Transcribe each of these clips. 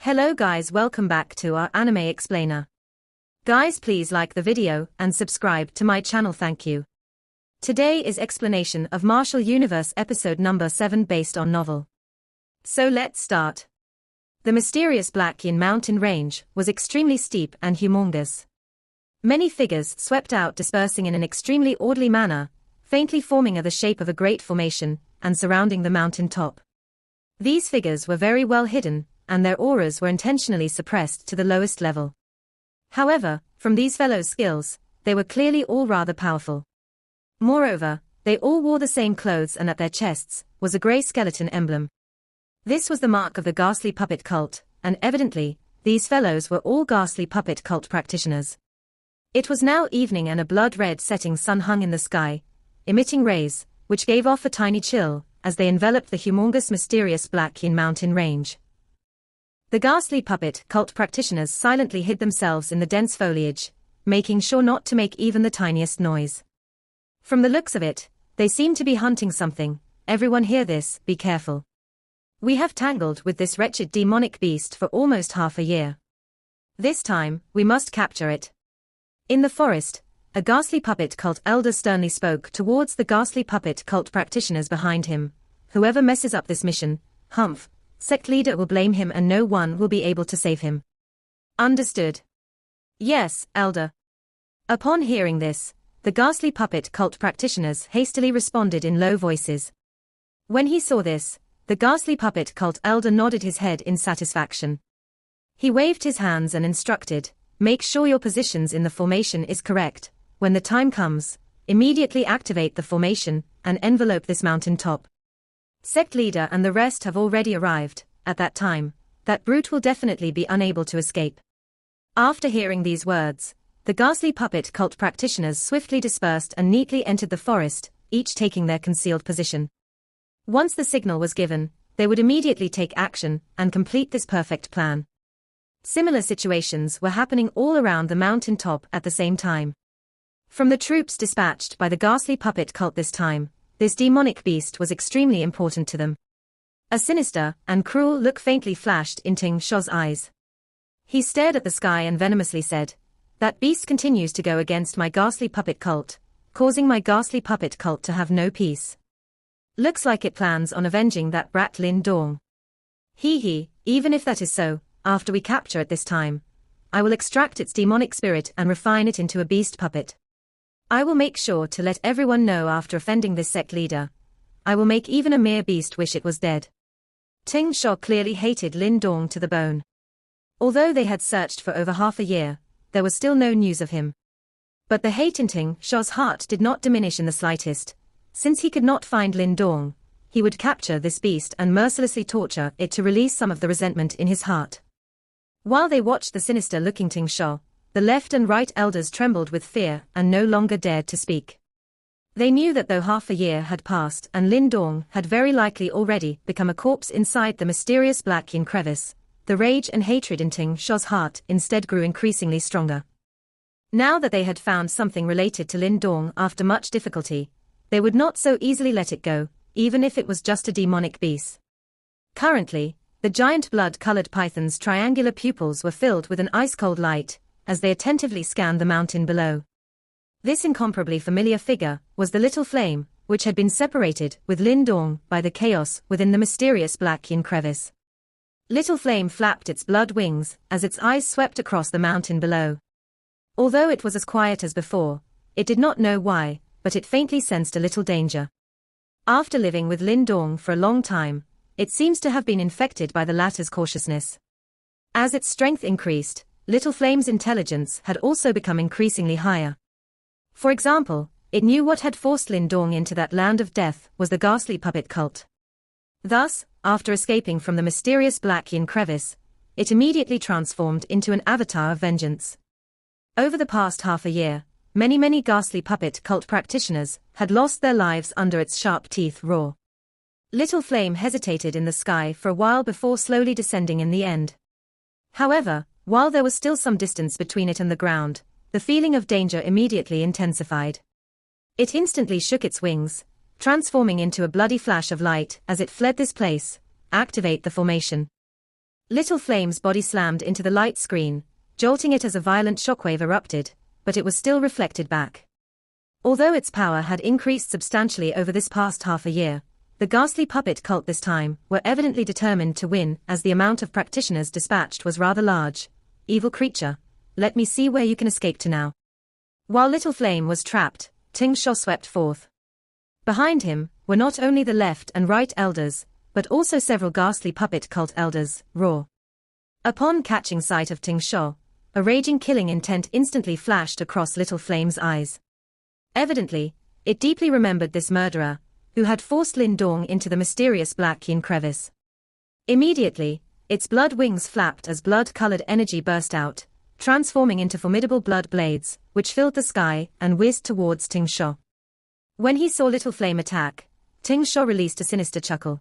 Hello guys, welcome back to our anime explainer. Guys, please like the video and subscribe to my channel, thank you. Today is explanation of Martial Universe episode number 7 based on novel. So let's start. The mysterious Black Yin mountain range was extremely steep and humongous. Many figures swept out, dispersing in an extremely orderly manner, faintly forming the shape of a great formation and surrounding the mountain top. These figures were very well hidden, and their auras were intentionally suppressed to the lowest level. However, from these fellows' skills, they were clearly all rather powerful. Moreover, they all wore the same clothes, and at their chests was a grey skeleton emblem. This was the mark of the ghastly puppet cult, and evidently, these fellows were all ghastly puppet cult practitioners. It was now evening, and a blood-red setting sun hung in the sky, emitting rays, which gave off a tiny chill as they enveloped the humongous mysterious Black Yin mountain range. The ghastly puppet cult practitioners silently hid themselves in the dense foliage, making sure not to make even the tiniest noise. From the looks of it, they seem to be hunting something. Everyone hear this, be careful. We have tangled with this wretched demonic beast for almost half a year. This time, we must capture it. In the forest, a ghastly puppet cult elder sternly spoke towards the ghastly puppet cult practitioners behind him. Whoever messes up this mission, humph, sect leader will blame him and no one will be able to save him. Understood? Yes, elder. Upon hearing this, the ghastly puppet cult practitioners hastily responded in low voices. When he saw this, the ghastly puppet cult elder nodded his head in satisfaction. He waved his hands and instructed, make sure your positions in the formation is correct. When the time comes, immediately activate the formation and envelope this mountain top. Sect leader and the rest have already arrived. At that time, that brute will definitely be unable to escape. After hearing these words, the ghastly puppet cult practitioners swiftly dispersed and neatly entered the forest, each taking their concealed position. Once the signal was given, they would immediately take action and complete this perfect plan. Similar situations were happening all around the mountain top at the same time. From the troops dispatched by the ghastly puppet cult this time, this demonic beast was extremely important to them. A sinister and cruel look faintly flashed in Ting Sho's eyes. He stared at the sky and venomously said, that beast continues to go against my ghastly puppet cult, causing my ghastly puppet cult to have no peace. Looks like it plans on avenging that brat Lin Dong. Even if that is so, after we capture it this time, I will extract its demonic spirit and refine it into a beast puppet. I will make sure to let everyone know after offending this sect leader. I will make even a mere beast wish it was dead. Ting Sho clearly hated Lin Dong to the bone. Although they had searched for over half a year, there was still no news of him. But the hate in Ting Sho's heart did not diminish in the slightest. Since he could not find Lin Dong, he would capture this beast and mercilessly torture it to release some of the resentment in his heart. While they watched the sinister-looking Ting Sho, the left and right elders trembled with fear and no longer dared to speak. They knew that though half a year had passed and Lin Dong had very likely already become a corpse inside the mysterious Black Yin crevice, the rage and hatred in Ting Sho's heart instead grew increasingly stronger. Now that they had found something related to Lin Dong after much difficulty, they would not so easily let it go, even if it was just a demonic beast. Currently, the giant blood-colored python's triangular pupils were filled with an ice-cold light, as they attentively scanned the mountain below. This incomparably familiar figure was the little flame, which had been separated with Lin Dong by the chaos within the mysterious Black Yin crevice. Little flame flapped its blood wings as its eyes swept across the mountain below. Although it was as quiet as before, it did not know why, but it faintly sensed a little danger. After living with Lin Dong for a long time, it seems to have been infected by the latter's cautiousness. As its strength increased, Little Flame's intelligence had also become increasingly higher. For example, it knew what had forced Lin Dong into that land of death was the ghastly puppet cult. Thus, after escaping from the mysterious Black Yin crevice, it immediately transformed into an avatar of vengeance. Over the past half a year, many ghastly puppet cult practitioners had lost their lives under its sharp teeth roar. Little Flame hesitated in the sky for a while before slowly descending in the end. However, while there was still some distance between it and the ground, the feeling of danger immediately intensified. It instantly shook its wings, transforming into a bloody flash of light as it fled this place. Activate the formation. Little Flame's body slammed into the light screen, jolting it as a violent shockwave erupted, but it was still reflected back. Although its power had increased substantially over this past half a year, the ghastly puppet cult this time were evidently determined to win, as the amount of practitioners dispatched was rather large. Evil creature, let me see where you can escape to now. While Little Flame was trapped, Ting Sho swept forth. Behind him were not only the left and right elders, but also several ghastly puppet cult elders. Roar. Upon catching sight of Ting Sho, a raging killing intent instantly flashed across Little Flame's eyes. Evidently, it deeply remembered this murderer, who had forced Lin Dong into the mysterious black yin crevice. Immediately, its blood wings flapped as blood-colored energy burst out, transforming into formidable blood blades, which filled the sky and whizzed towards Ting Sho. When he saw Little Flame attack, Ting Sho released a sinister chuckle.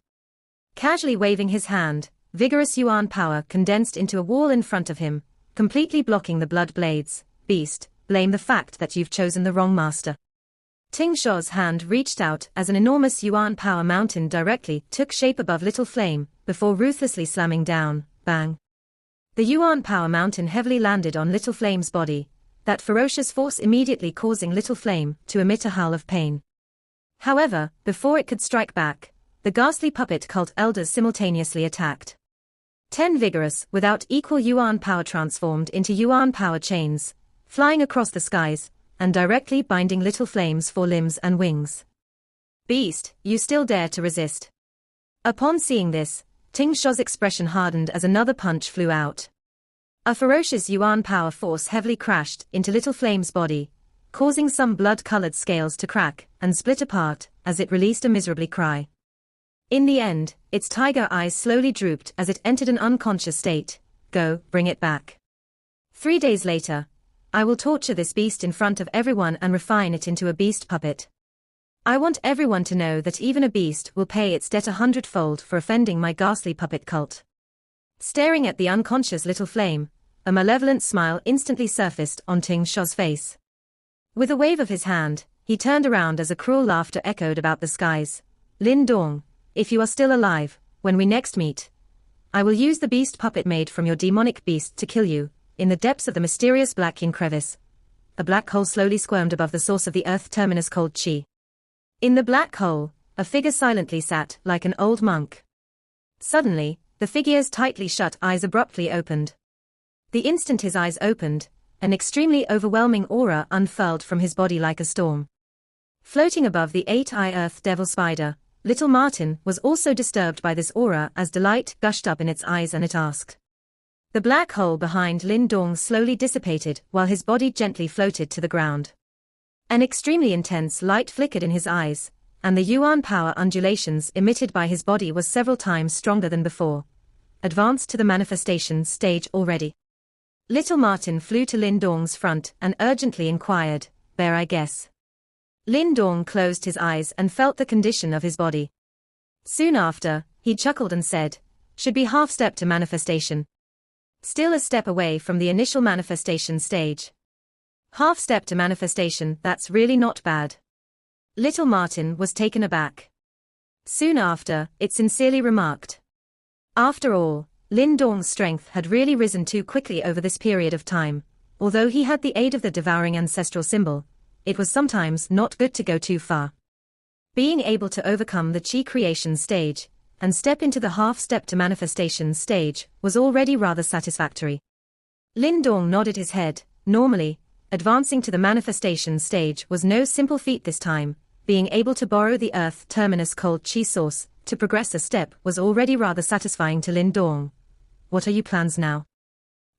Casually waving his hand, vigorous yuan power condensed into a wall in front of him, completely blocking the blood blades. Beast, blame the fact that you've chosen the wrong master. Ting Sho's hand reached out as an enormous yuan power mountain directly took shape above Little Flame, before ruthlessly slamming down. Bang. The yuan power mountain heavily landed on Little Flame's body, that ferocious force immediately causing Little Flame to emit a howl of pain. However, before it could strike back, the ghastly puppet cult elders simultaneously attacked. 10 vigorous, without equal yuan power transformed into yuan power chains, flying across the skies, and directly binding Little Flame's forelimbs and wings. Beast, you still dare to resist. Upon seeing this, Ting Sho's expression hardened as another punch flew out. A ferocious yuan power force heavily crashed into Little Flame's body, causing some blood-colored scales to crack and split apart as it released a miserable cry. In the end, its tiger eyes slowly drooped as it entered an unconscious state. Go, bring it back. 3 days later, I will torture this beast in front of everyone and refine it into a beast puppet. I want everyone to know that even a beast will pay its debt 100-fold for offending my ghastly puppet cult. Staring at the unconscious Little Flame, a malevolent smile instantly surfaced on Ting Sho's face. With a wave of his hand, he turned around as a cruel laughter echoed about the skies. Lin Dong, if you are still alive, when we next meet, I will use the beast puppet made from your demonic beast to kill you, in the depths of the mysterious black yin crevice. A black hole slowly squirmed above the source of the earth terminus called Qi. In the black hole, a figure silently sat like an old monk. Suddenly, the figure's tightly shut eyes abruptly opened. The instant his eyes opened, an extremely overwhelming aura unfurled from his body like a storm. Floating above the 8-eye earth devil spider, Little Martin was also disturbed by this aura as delight gushed up in its eyes and it asked. The black hole behind Lin Dong slowly dissipated while his body gently floated to the ground. An extremely intense light flickered in his eyes, and the yuan power undulations emitted by his body was several times stronger than before. Advanced to the manifestation stage already. Little Martin flew to Lin Dong's front and urgently inquired, "Bear, I guess?" Lin Dong closed his eyes and felt the condition of his body. Soon after, he chuckled and said, "Should be half-step to manifestation. Still a step away from the initial manifestation stage. Half-step to manifestation, that's really not bad." Little Martin was taken aback. Soon after, it sincerely remarked. After all, Lin Dong's strength had really risen too quickly over this period of time. Although he had the aid of the devouring ancestral symbol, it was sometimes not good to go too far. Being able to overcome the Qi creation stage and step into the half-step to manifestation stage was already rather satisfactory. Lin Dong nodded his head. Normally, advancing to the manifestation stage was no simple feat this time. Being able to borrow the earth terminus called Qi source to progress a step was already rather satisfying to Lin Dong. What are your plans now?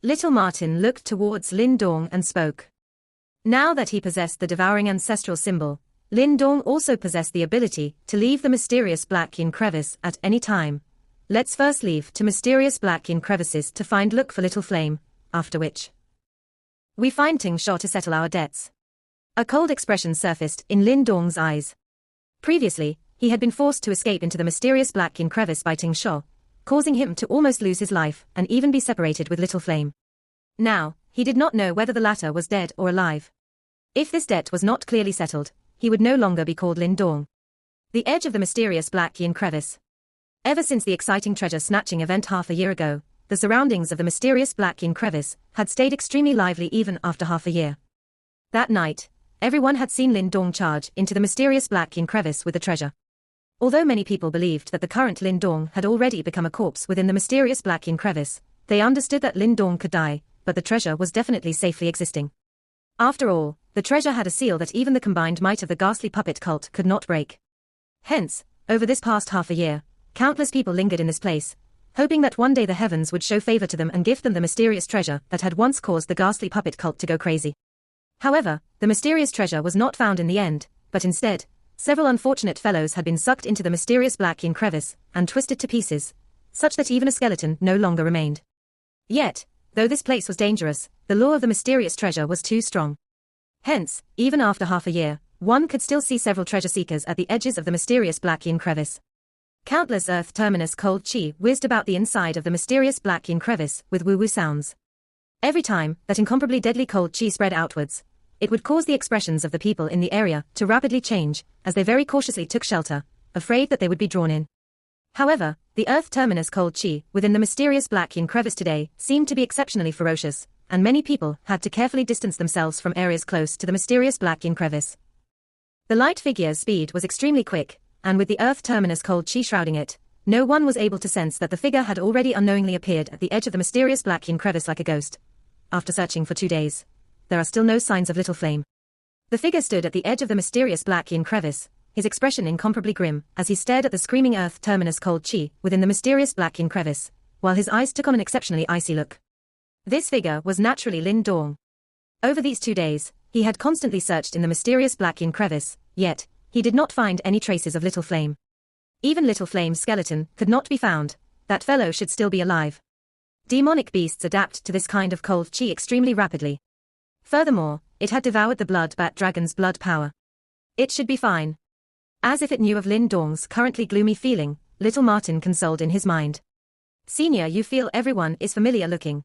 Little Martin looked towards Lin Dong and spoke. Now that he possessed the devouring ancestral symbol, Lin Dong also possessed the ability to leave the mysterious black yin crevice at any time. Let's first leave to mysterious black yin crevices to find look for Little Flame, after which we find Ting Sho to settle our debts. A cold expression surfaced in Lin Dong's eyes. Previously, he had been forced to escape into the mysterious black yin crevice by Ting Sho, causing him to almost lose his life and even be separated with Little Flame. Now, he did not know whether the latter was dead or alive. If this debt was not clearly settled, he would no longer be called Lin Dong. The edge of the mysterious black yin crevice. Ever since the exciting treasure snatching event half a year ago, the surroundings of the mysterious Black Yin crevice had stayed extremely lively even after half a year. That night, everyone had seen Lin Dong charge into the mysterious Black Yin crevice with the treasure. Although many people believed that the current Lin Dong had already become a corpse within the mysterious Black Yin crevice, they understood that Lin Dong could die, but the treasure was definitely safely existing. After all, the treasure had a seal that even the combined might of the ghastly puppet cult could not break. Hence, over this past half a year, countless people lingered in this place, hoping that one day the heavens would show favor to them and gift them the mysterious treasure that had once caused the ghastly puppet cult to go crazy. However, the mysterious treasure was not found in the end, but instead, several unfortunate fellows had been sucked into the mysterious Black Yin crevice and twisted to pieces, such that even a skeleton no longer remained. Yet, though this place was dangerous, the lure of the mysterious treasure was too strong. Hence, even after half a year, one could still see several treasure seekers at the edges of the mysterious Black Yin crevice. Countless earth terminus cold chi whizzed about the inside of the mysterious Black Yin crevice with woo-woo sounds. Every time that incomparably deadly cold chi spread outwards, it would cause the expressions of the people in the area to rapidly change, as they very cautiously took shelter, afraid that they would be drawn in. However, the earth terminus cold chi within the mysterious Black Yin crevice today seemed to be exceptionally ferocious, and many people had to carefully distance themselves from areas close to the mysterious Black Yin crevice. The light figure's speed was extremely quick, and with the earth terminus cold chi shrouding it, no one was able to sense that the figure had already unknowingly appeared at the edge of the mysterious Black Yin crevice like a ghost. After searching for 2 days, there are still no signs of Little Flame. The figure stood at the edge of the mysterious Black Yin crevice, his expression incomparably grim, as he stared at the screaming earth terminus cold chi within the mysterious Black Yin crevice, while his eyes took on an exceptionally icy look. This figure was naturally Lin Dong. Over these 2 days, he had constantly searched in the mysterious Black Yin crevice, yet, he did not find any traces of Little Flame. Even Little Flame's skeleton could not be found. That fellow should still be alive. Demonic beasts adapt to this kind of cold chi extremely rapidly. Furthermore, it had devoured the blood bat dragon's blood power. It should be fine. As if it knew of Lin Dong's currently gloomy feeling, little Martin consoled in his mind. Senior, you feel everyone is familiar looking.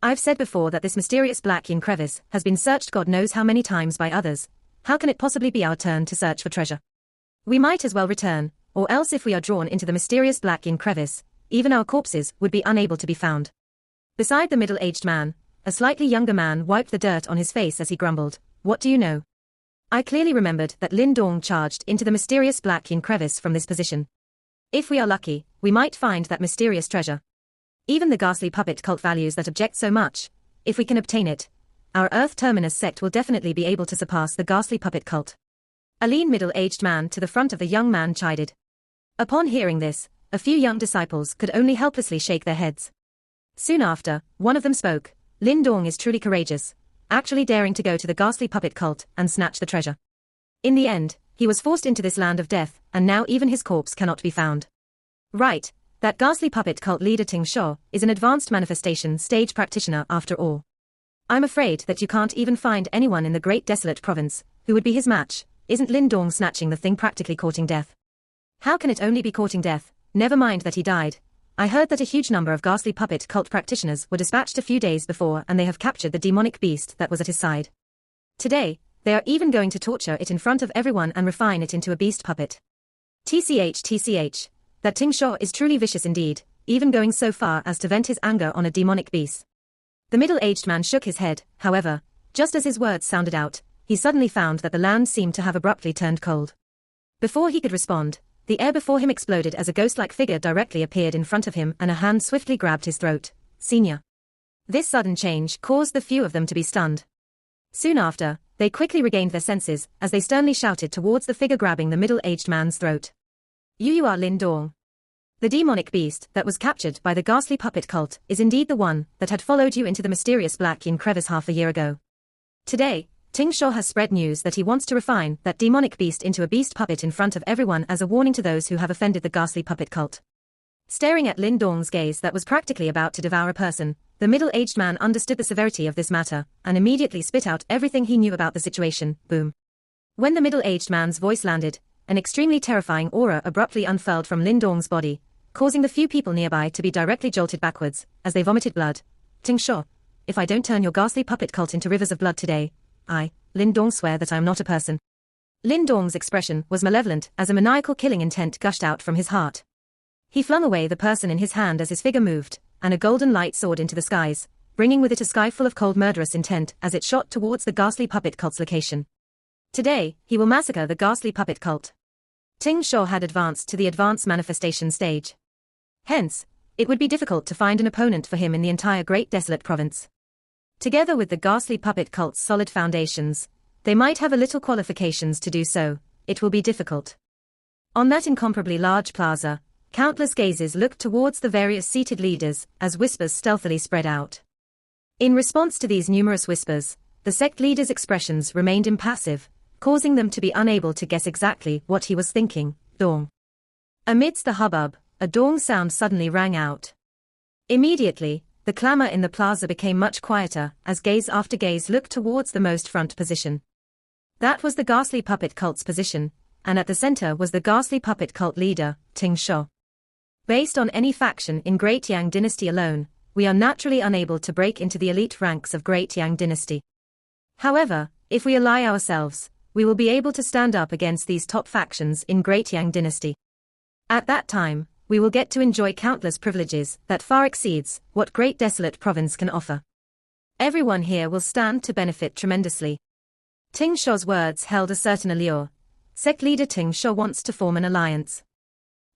I've said before that this mysterious Black Yin crevice has been searched God knows how many times by others. How can it possibly be our turn to search for treasure? We might as well return, or else if we are drawn into the mysterious Black Yin crevice, even our corpses would be unable to be found. Beside the middle-aged man, a slightly younger man wiped the dirt on his face as he grumbled, "What do you know?" I clearly remembered that Lin Dong charged into the mysterious Black Yin crevice from this position. If we are lucky, we might find that mysterious treasure. Even the ghastly puppet cult values that object so much. If we can obtain it, our Earth Terminus sect will definitely be able to surpass the ghastly puppet cult. A lean middle-aged man to the front of the young man chided. Upon hearing this, a few young disciples could only helplessly shake their heads. Soon after, one of them spoke. Lin Dong is truly courageous, actually daring to go to the ghastly puppet cult and snatch the treasure. In the end, he was forced into this land of death, and now even his corpse cannot be found. Right, that ghastly puppet cult leader Ting Shou is an advanced manifestation stage practitioner after all. I'm afraid that you can't even find anyone in the great desolate province who would be his match. Isn't Lin Dong snatching the thing practically courting death? How can it only be courting death? Never mind that he died. I heard that a huge number of ghastly puppet cult practitioners were dispatched a few days before and they have captured the demonic beast that was at his side. Today, they are even going to torture it in front of everyone and refine it into a beast puppet. TCH, that Ting Shou is truly vicious indeed, even going so far as to vent his anger on a demonic beast. The middle-aged man shook his head, however, just as his words sounded out, he suddenly found that the land seemed to have abruptly turned cold. Before he could respond, the air before him exploded as a ghost-like figure directly appeared in front of him and a hand swiftly grabbed his throat. Senior. This sudden change caused the few of them to be stunned. Soon after, they quickly regained their senses as they sternly shouted towards the figure grabbing the middle-aged man's throat. You are Lin Dong. The demonic beast that was captured by the ghastly puppet cult is indeed the one that had followed you into the mysterious Black Yin crevice half a year ago. Today, Ting Shou has spread news that he wants to refine that demonic beast into a beast puppet in front of everyone as a warning to those who have offended the ghastly puppet cult. Staring at Lin Dong's gaze that was practically about to devour a person, the middle-aged man understood the severity of this matter and immediately spit out everything he knew about the situation. Boom. When the middle-aged man's voice landed, an extremely terrifying aura abruptly unfurled from Lin Dong's body, causing the few people nearby to be directly jolted backwards as they vomited blood. Ting Shou, if I don't turn your ghastly puppet cult into rivers of blood today, I, Lin Dong, swear that I am not a person. Lin Dong's expression was malevolent as a maniacal killing intent gushed out from his heart. He flung away the person in his hand as his figure moved, and a golden light soared into the skies, bringing with it a sky full of cold murderous intent as it shot towards the ghastly puppet cult's location. Today, he will massacre the ghastly puppet cult. Ting Sho had advanced to the advanced manifestation stage. Hence, it would be difficult to find an opponent for him in the entire Great Desolate Province. Together with the ghastly puppet cult's solid foundations, they might have a little qualifications to do so. It will be difficult. On that incomparably large plaza, countless gazes looked towards the various seated leaders as whispers stealthily spread out. In response to these numerous whispers, the sect leader's expressions remained impassive, causing them to be unable to guess exactly what he was thinking. Dong. Amidst the hubbub, a dong sound suddenly rang out. Immediately, the clamor in the plaza became much quieter as gaze after gaze looked towards the most front position. That was the ghastly puppet cult's position, and at the center was the ghastly puppet cult leader, Ting Sho. Based on any faction in Great Yang Dynasty alone, we are naturally unable to break into the elite ranks of Great Yang Dynasty. However, if we ally ourselves, we will be able to stand up against these top factions in Great Yang Dynasty. At that time, we will get to enjoy countless privileges that far exceeds what Great Desolate Province can offer. Everyone here will stand to benefit tremendously. Ting Sho's words held a certain allure. Sect leader Ting Sho wants to form an alliance.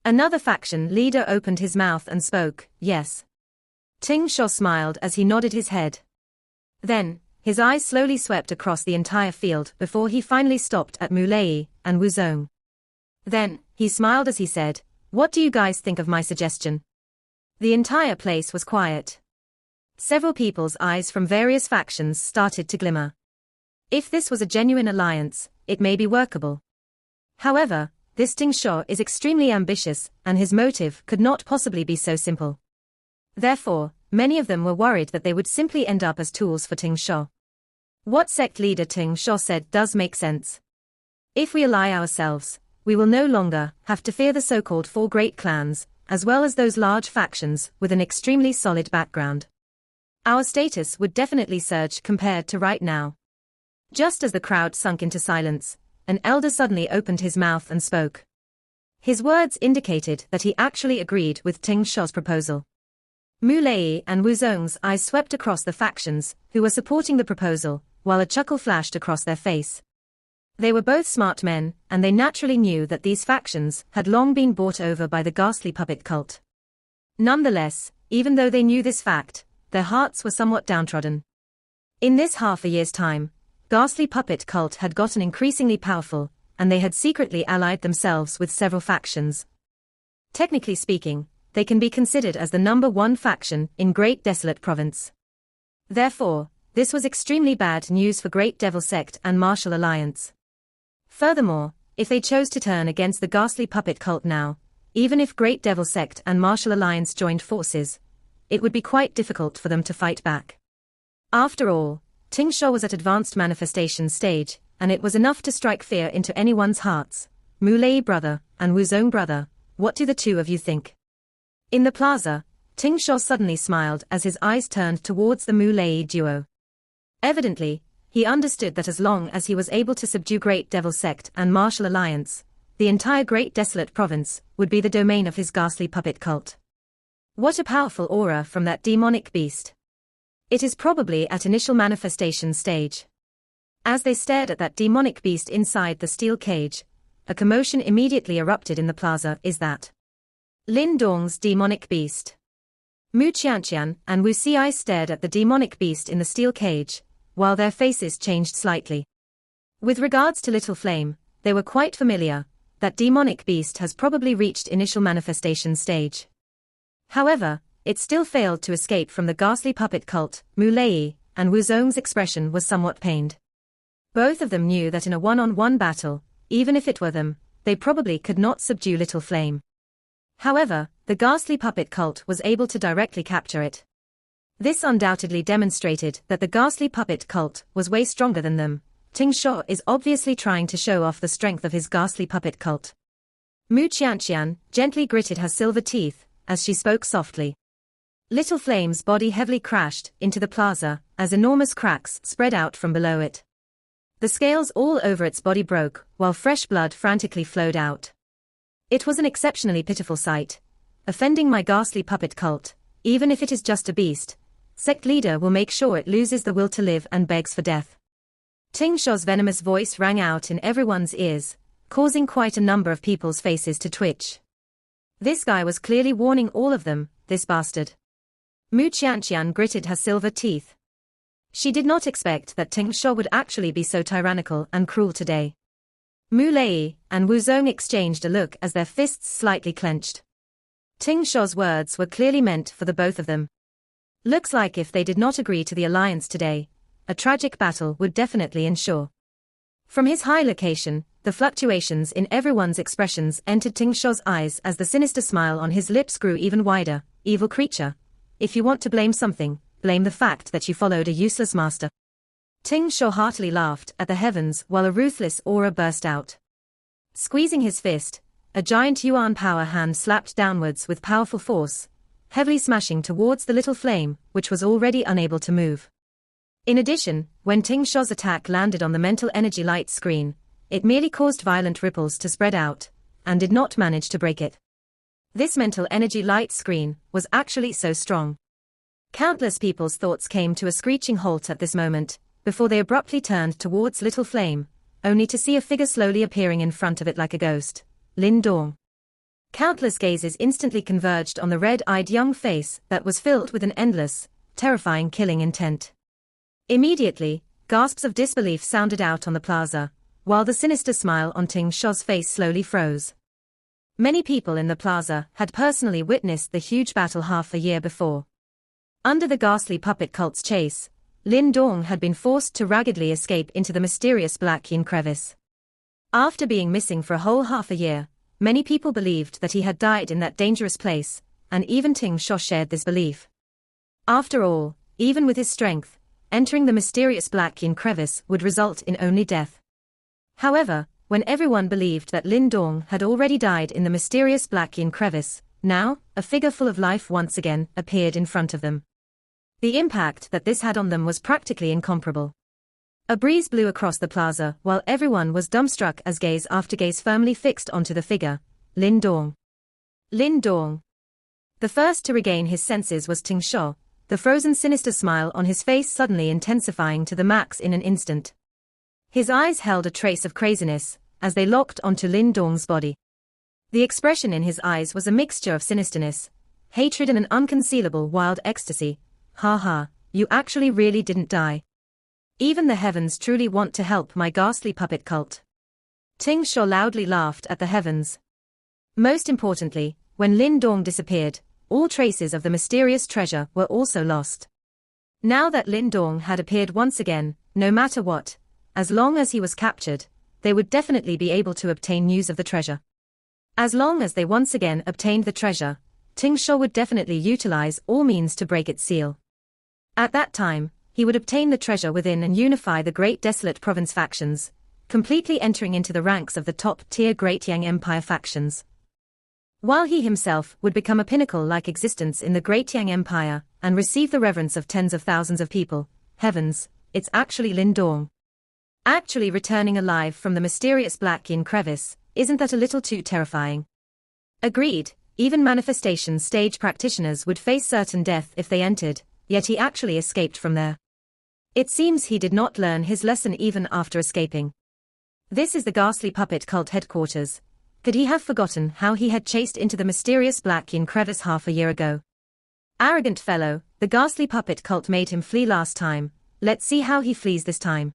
Another faction leader opened his mouth and spoke, yes. Ting Sho smiled as he nodded his head. Then, his eyes slowly swept across the entire field before he finally stopped at Mu Lei and Wu Zong. Then, he smiled as he said, "What do you guys think of my suggestion?" The entire place was quiet. Several people's eyes from various factions started to glimmer. If this was a genuine alliance, it may be workable. However, this Ting Sho is extremely ambitious, and his motive could not possibly be so simple. Therefore, many of them were worried that they would simply end up as tools for Ting Sho. What sect leader Ting Sho said does make sense. If we ally ourselves, we will no longer have to fear the so-called four great clans, as well as those large factions with an extremely solid background. Our status would definitely surge compared to right now. Just as the crowd sunk into silence, an elder suddenly opened his mouth and spoke. His words indicated that he actually agreed with Ting Sho's proposal. Mu Lei and Wu Zong's eyes swept across the factions who were supporting the proposal, while a chuckle flashed across their face. They were both smart men, and they naturally knew that these factions had long been bought over by the ghastly puppet cult. Nonetheless, even though they knew this fact, their hearts were somewhat downtrodden. In this half a year's time, ghastly puppet cult had gotten increasingly powerful, and they had secretly allied themselves with several factions. Technically speaking, they can be considered as the number one faction in Great Desolate Province. Therefore, this was extremely bad news for Great Devil Sect and Martial Alliance. Furthermore, if they chose to turn against the ghastly puppet cult now, even if Great Devil Sect and Martial Alliance joined forces, it would be quite difficult for them to fight back. After all, Ting Sho was at advanced manifestation stage, and it was enough to strike fear into anyone's hearts. Mu Lei brother and Wu Zong brother, what do the two of you think? In the plaza, Ting Sho suddenly smiled as his eyes turned towards the Mu Lei duo. Evidently, he understood that as long as he was able to subdue Great Devil Sect and Martial Alliance, the entire Great Desolate Province would be the domain of his ghastly puppet cult. What a powerful aura from that demonic beast. It is probably at initial manifestation stage. As they stared at that demonic beast inside the steel cage, a commotion immediately erupted in the plaza. Is that Lin Dong's demonic beast? Mu Qianqian and Wu Xi stared at the demonic beast in the steel cage, while their faces changed slightly. With regards to Little Flame, they were quite familiar. That demonic beast has probably reached initial manifestation stage. However, it still failed to escape from the ghastly puppet cult. Mu Lei and Wu Zong's expression was somewhat pained. Both of them knew that in a one-on-one battle, even if it were them, they probably could not subdue Little Flame. However, the ghastly puppet cult was able to directly capture it. This undoubtedly demonstrated that the ghastly puppet cult was way stronger than them. Ting Sho is obviously trying to show off the strength of his ghastly puppet cult. Mu Qianqian gently gritted her silver teeth as she spoke softly. Little Flame's body heavily crashed into the plaza as enormous cracks spread out from below it. The scales all over its body broke, while fresh blood frantically flowed out. It was an exceptionally pitiful sight. Offending my ghastly puppet cult, even if it is just a beast, sect leader will make sure it loses the will to live and begs for death. Ting Sho's venomous voice rang out in everyone's ears, causing quite a number of people's faces to twitch. This guy was clearly warning all of them, this bastard. Mu Qianqian gritted her silver teeth. She did not expect that Ting Sho would actually be so tyrannical and cruel today. Mu Lei and Wu Zong exchanged a look as their fists slightly clenched. Ting Sho's words were clearly meant for the both of them. Looks like if they did not agree to the alliance today, a tragic battle would definitely ensue. From his high location, the fluctuations in everyone's expressions entered Ting Sho's eyes as the sinister smile on his lips grew even wider. Evil creature. If you want to blame something, blame the fact that you followed a useless master. Ting Sho heartily laughed at the heavens while a ruthless aura burst out. Squeezing his fist, a giant yuan power hand slapped downwards with powerful force, heavily smashing towards the little flame, which was already unable to move. In addition, when Ting Sho's attack landed on the mental energy light screen, it merely caused violent ripples to spread out, and did not manage to break it. This mental energy light screen was actually so strong. Countless people's thoughts came to a screeching halt at this moment, before they abruptly turned towards Little Flame, only to see a figure slowly appearing in front of it like a ghost. Lin Dong. Countless gazes instantly converged on the red-eyed young face that was filled with an endless, terrifying killing intent. Immediately, gasps of disbelief sounded out on the plaza, while the sinister smile on Ting Sho's face slowly froze. Many people in the plaza had personally witnessed the huge battle half a year before. Under the ghastly puppet cult's chase, Lin Dong had been forced to raggedly escape into the mysterious Black Yin crevice. After being missing for a whole half a year, many people believed that he had died in that dangerous place, and even Ting Sho shared this belief. After all, even with his strength, entering the mysterious Black Yin crevice would result in only death. However, when everyone believed that Lin Dong had already died in the mysterious Black Yin crevice, now, a figure full of life once again appeared in front of them. The impact that this had on them was practically incomparable. A breeze blew across the plaza while everyone was dumbstruck as gaze after gaze firmly fixed onto the figure, Lin Dong. Lin Dong. The first to regain his senses was Ting Sho, the frozen sinister smile on his face suddenly intensifying to the max in an instant. His eyes held a trace of craziness, as they locked onto Lin Dong's body. The expression in his eyes was a mixture of sinisterness, hatred and an unconcealable wild ecstasy. Ha ha, you actually really didn't die. Even the heavens truly want to help my ghastly puppet cult. Ting Sho loudly laughed at the heavens. Most importantly, when Lin Dong disappeared, all traces of the mysterious treasure were also lost. Now that Lin Dong had appeared once again, no matter what, as long as he was captured, they would definitely be able to obtain news of the treasure. As long as they once again obtained the treasure, Ting Sho would definitely utilize all means to break its seal. At that time, he would obtain the treasure within and unify the Great Desolate Province factions, completely entering into the ranks of the top-tier Great Yang Empire factions. While he himself would become a pinnacle-like existence in the Great Yang Empire, and receive the reverence of tens of thousands of people. Heavens, it's actually Lin Dong. Actually returning alive from the mysterious Black Yin crevice, isn't that a little too terrifying? Agreed, even manifestation stage practitioners would face certain death if they entered, yet he actually escaped from there. It seems he did not learn his lesson even after escaping. This is the ghastly puppet cult headquarters. Could he have forgotten how he had chased into the mysterious Black Yin crevice half a year ago? Arrogant fellow, the ghastly puppet cult made him flee last time, let's see how he flees this time.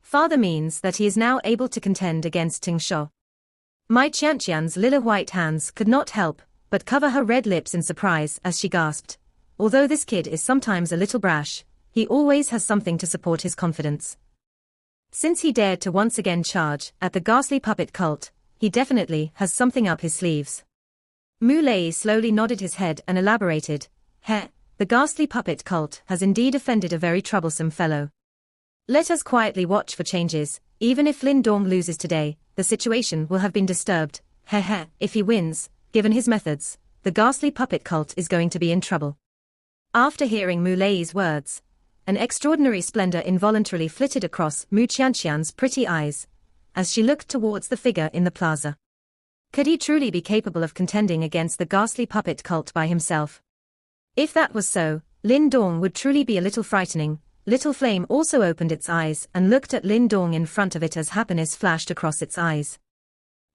Father means that he is now able to contend against Ting Sho. Mai Qianqian's lily white hands could not help but cover her red lips in surprise as she gasped. Although this kid is sometimes a little brash, he always has something to support his confidence. Since he dared to once again charge at the ghastly puppet cult, he definitely has something up his sleeves. Mu Lei slowly nodded his head and elaborated, the ghastly puppet cult has indeed offended a very troublesome fellow. Let us quietly watch for changes. Even if Lin Dong loses today, the situation will have been disturbed. If he wins, given his methods, the ghastly puppet cult is going to be in trouble. After hearing Mu Lei's words, an extraordinary splendor involuntarily flitted across Mu Qianqian's pretty eyes, as she looked towards the figure in the plaza. Could he truly be capable of contending against the ghastly puppet cult by himself? If that was so, Lin Dong would truly be a little frightening. Little Flame also opened its eyes and looked at Lin Dong in front of it as happiness flashed across its eyes.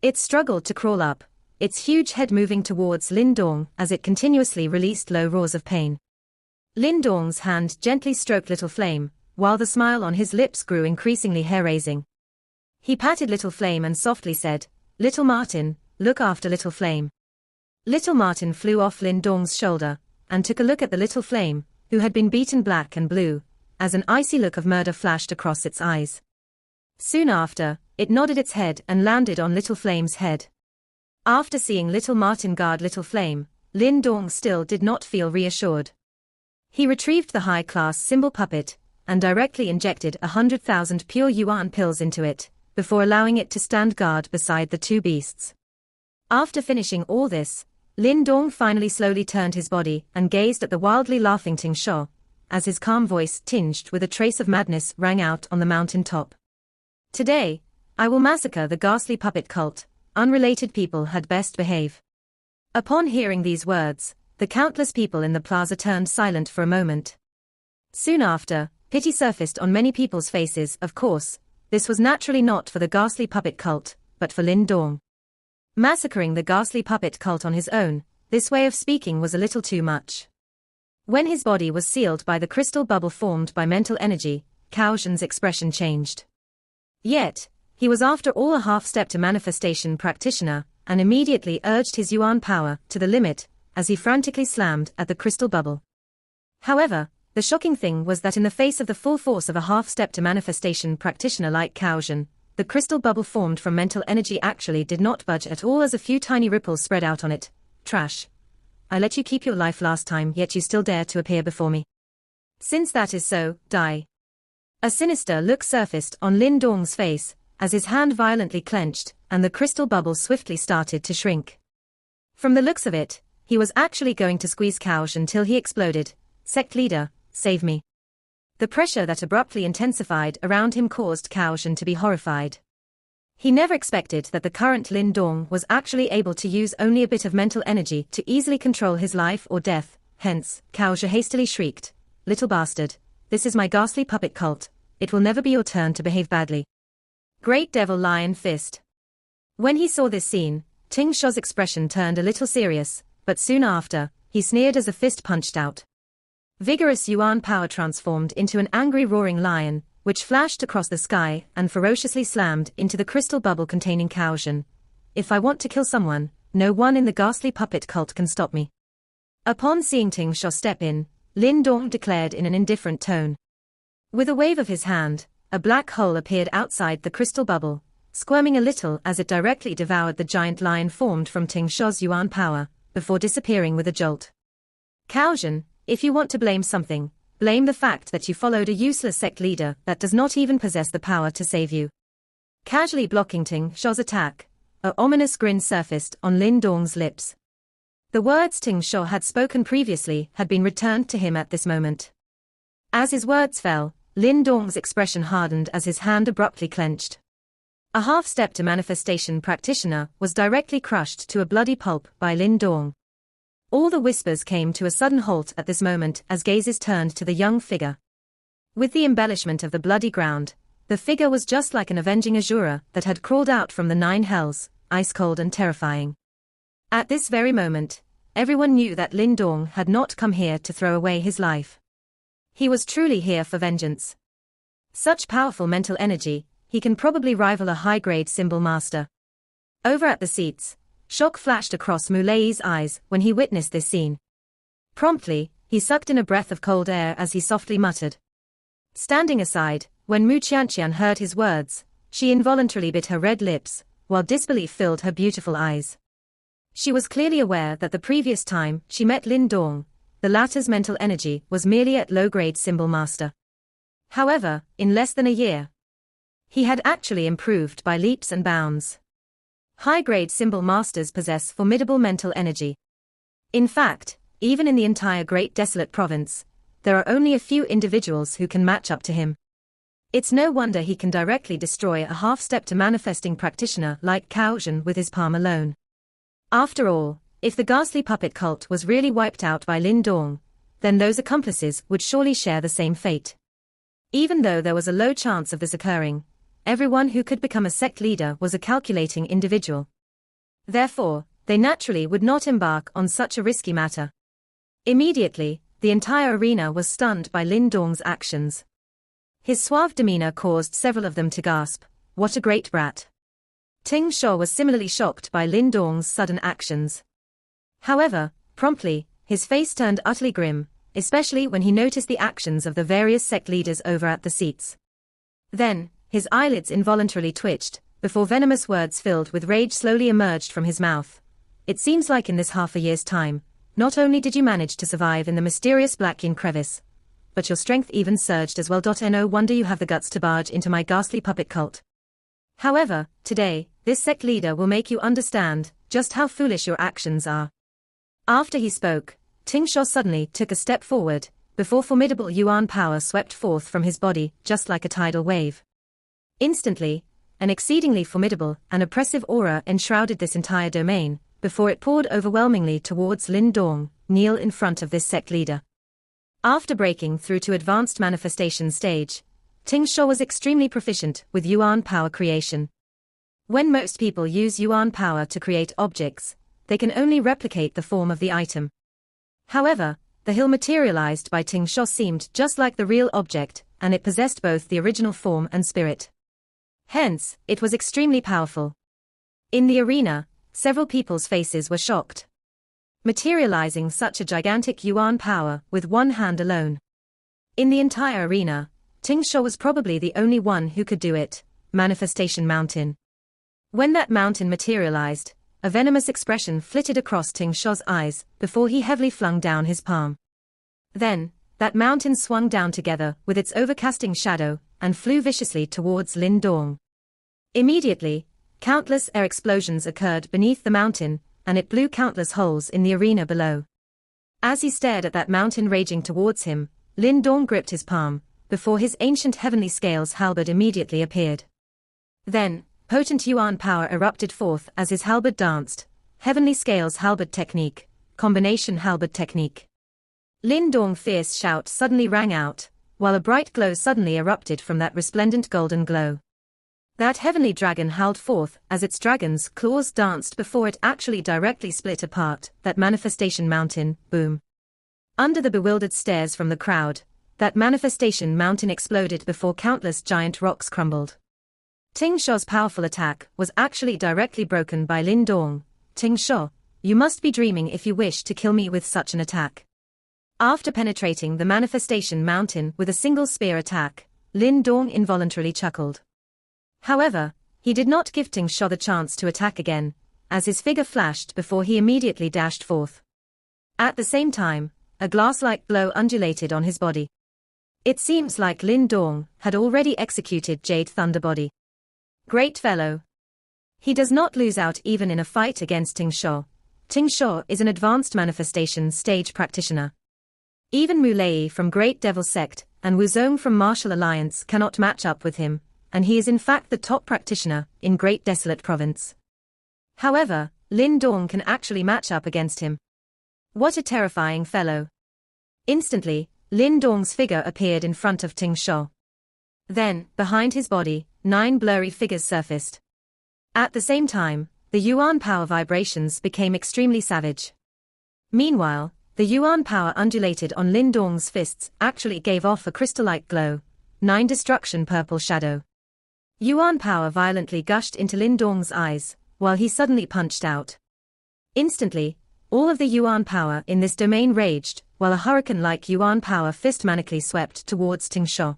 It struggled to crawl up, its huge head moving towards Lin Dong as it continuously released low roars of pain. Lin Dong's hand gently stroked Little Flame, while the smile on his lips grew increasingly hair-raising. He patted Little Flame and softly said, "Little Martin, look after Little Flame." Little Martin flew off Lin Dong's shoulder, and took a look at the Little Flame, who had been beaten black and blue, as an icy look of murder flashed across its eyes. Soon after, it nodded its head and landed on Little Flame's head. After seeing Little Martin guard Little Flame, Lin Dong still did not feel reassured. He retrieved the high-class symbol puppet, and directly injected 100,000 pure yuan pills into it, before allowing it to stand guard beside the two beasts. After finishing all this, Lin Dong finally slowly turned his body and gazed at the wildly laughing Ting Sho, as his calm voice tinged with a trace of madness rang out on the mountain top. "Today, I will massacre the ghastly puppet cult. Unrelated people had best behave." Upon hearing these words, the countless people in the plaza turned silent for a moment. Soon after, pity surfaced on many people's faces. Of course, this was naturally not for the ghastly puppet cult, but for Lin Dong. Massacring the ghastly puppet cult on his own, this way of speaking was a little too much. When his body was sealed by the crystal bubble formed by mental energy, Cao Zhen's expression changed. Yet, he was after all a half-step to manifestation practitioner, and immediately urged his yuan power to the limit, as he frantically slammed at the crystal bubble. However, the shocking thing was that in the face of the full force of a half-step to manifestation practitioner like Cao Zhen, the crystal bubble formed from mental energy actually did not budge at all, as a few tiny ripples spread out on it. "Trash. I let you keep your life last time, yet you still dare to appear before me. Since that is so, die." A sinister look surfaced on Lin Dong's face, as his hand violently clenched, and the crystal bubble swiftly started to shrink. From the looks of it, he was actually going to squeeze Cao Zhen until he exploded. "Sect leader, save me." The pressure that abruptly intensified around him caused Cao Zhen to be horrified. He never expected that the current Lin Dong was actually able to use only a bit of mental energy to easily control his life or death. Hence, Cao Zhen hastily shrieked, "Little bastard, this is my ghastly puppet cult. It will never be your turn to behave badly." Great Devil Lion Fist. When he saw this scene, Ting Sho's expression turned a little serious, but soon after, he sneered as a fist punched out. Vigorous yuan power transformed into an angry roaring lion, which flashed across the sky and ferociously slammed into the crystal bubble containing Cao Zhen. "If I want to kill someone, no one in the ghastly puppet cult can stop me." Upon seeing Ting Sho step in, Lin Dong declared in an indifferent tone. With a wave of his hand, a black hole appeared outside the crystal bubble, squirming a little as it directly devoured the giant lion formed from Ting Sho's yuan power, before disappearing with a jolt. "Cao Zhen, if you want to blame something, blame the fact that you followed a useless sect leader that does not even possess the power to save you." Casually blocking Ting Sho's attack, an ominous grin surfaced on Lin Dong's lips. The words Ting Sho had spoken previously had been returned to him at this moment. As his words fell, Lin Dong's expression hardened as his hand abruptly clenched. A half-step to manifestation practitioner was directly crushed to a bloody pulp by Lin Dong. All the whispers came to a sudden halt at this moment as gazes turned to the young figure. With the embellishment of the bloody ground, the figure was just like an avenging Azura that had crawled out from the nine hells, ice-cold and terrifying. At this very moment, everyone knew that Lin Dong had not come here to throw away his life. He was truly here for vengeance. Such powerful mental energy, he can probably rival a high-grade symbol master. Over at the seats, shock flashed across Mulei's eyes when he witnessed this scene. Promptly, he sucked in a breath of cold air as he softly muttered. Standing aside, when Mu Qianqian heard his words, she involuntarily bit her red lips, while disbelief filled her beautiful eyes. She was clearly aware that the previous time she met Lin Dong, the latter's mental energy was merely at low-grade symbol master. However, in less than a year, he had actually improved by leaps and bounds. High-grade symbol masters possess formidable mental energy. In fact, even in the entire Great Desolate Province, there are only a few individuals who can match up to him. It's no wonder he can directly destroy a half-step to manifesting practitioner like Cao Zhen with his palm alone. After all, if the ghastly puppet cult was really wiped out by Lin Dong, then those accomplices would surely share the same fate. Even though there was a low chance of this occurring, everyone who could become a sect leader was a calculating individual. Therefore, they naturally would not embark on such a risky matter. Immediately, the entire arena was stunned by Lin Dong's actions. His suave demeanor caused several of them to gasp, "What a great brat." Ting Shuo was similarly shocked by Lin Dong's sudden actions. However, promptly, his face turned utterly grim, especially when he noticed the actions of the various sect leaders over at the seats. Then, his eyelids involuntarily twitched, before venomous words filled with rage slowly emerged from his mouth. "It seems like in this half a year's time, not only did you manage to survive in the mysterious Black Yin crevice, but your strength even surged as well. No wonder you have the guts to barge into my ghastly puppet cult. However, today, this sect leader will make you understand just how foolish your actions are." After he spoke, Ting Shuo suddenly took a step forward, before formidable Yuan power swept forth from his body just like a tidal wave. Instantly, an exceedingly formidable and oppressive aura enshrouded this entire domain, before it poured overwhelmingly towards Lin Dong, kneel in front of this sect leader. After breaking through to advanced manifestation stage, Ting Shuo was extremely proficient with Yuan power creation. When most people use Yuan power to create objects, they can only replicate the form of the item. However, the hill materialized by Ting Shuo seemed just like the real object, and it possessed both the original form and spirit. Hence, it was extremely powerful. In the arena, several people's faces were shocked. Materializing such a gigantic Yuan power with one hand alone. In the entire arena, Ting Shuo was probably the only one who could do it. Manifestation Mountain. When that mountain materialized, a venomous expression flitted across Ting Shuo's eyes before he heavily flung down his palm. Then, that mountain swung down together with its overcasting shadow and flew viciously towards Lin Dong. Immediately, countless air explosions occurred beneath the mountain, and it blew countless holes in the arena below. As he stared at that mountain raging towards him, Lin Dong gripped his palm, before his ancient heavenly scales halberd immediately appeared. Then, potent Yuan power erupted forth as his halberd danced. Heavenly scales halberd technique, combination halberd technique. Lin Dong's fierce shout suddenly rang out, while a bright glow suddenly erupted from that resplendent golden glow. That heavenly dragon howled forth as its dragon's claws danced before it actually directly split apart that manifestation mountain. Boom. Under the bewildered stares from the crowd, that manifestation mountain exploded before countless giant rocks crumbled. Ting Shuo's powerful attack was actually directly broken by Lin Dong. "Ting Shuo, you must be dreaming if you wish to kill me with such an attack." After penetrating the manifestation mountain with a single spear attack, Lin Dong involuntarily chuckled. However, he did not give Ting Shuo the chance to attack again, as his figure flashed before he immediately dashed forth. At the same time, a glass-like glow undulated on his body. It seems like Lin Dong had already executed Jade Thunder Body. Great fellow. He does not lose out even in a fight against Ting Shuo. Ting Shuo is an advanced manifestation stage practitioner. Even Mu Lei from Great Devil Sect and Wu Zong from Martial Alliance cannot match up with him, and he is in fact the top practitioner in Great Desolate Province. However, Lin Dong can actually match up against him. What a terrifying fellow. Instantly, Lin Dong's figure appeared in front of Ting Shuo. Then, behind his body, 9 blurry figures surfaced. At the same time, the Yuan power vibrations became extremely savage. Meanwhile, the Yuan power undulated on Lin Dong's fists actually gave off a crystal-like glow. 9 destruction purple shadow. Yuan power violently gushed into Lin Dong's eyes, while he suddenly punched out. Instantly, all of the Yuan power in this domain raged, while a hurricane-like Yuan power fist manically swept towards Ting Shuo.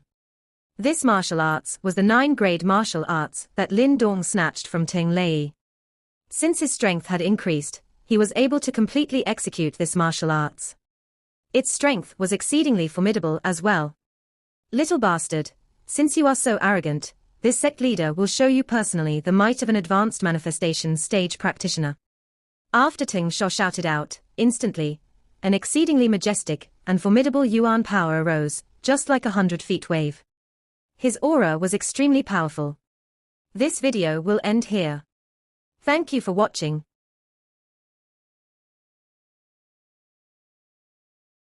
This martial arts was the 9-grade martial arts that Lin Dong snatched from Ting Lei. Since his strength had increased, he was able to completely execute this martial arts. Its strength was exceedingly formidable as well. "Little bastard, since you are so arrogant, this sect leader will show you personally the might of an advanced manifestation stage practitioner." After Ting Shuo shouted out, instantly, an exceedingly majestic and formidable Yuan power arose, just like a 100-feet wave. His aura was extremely powerful. This video will end here. Thank you for watching.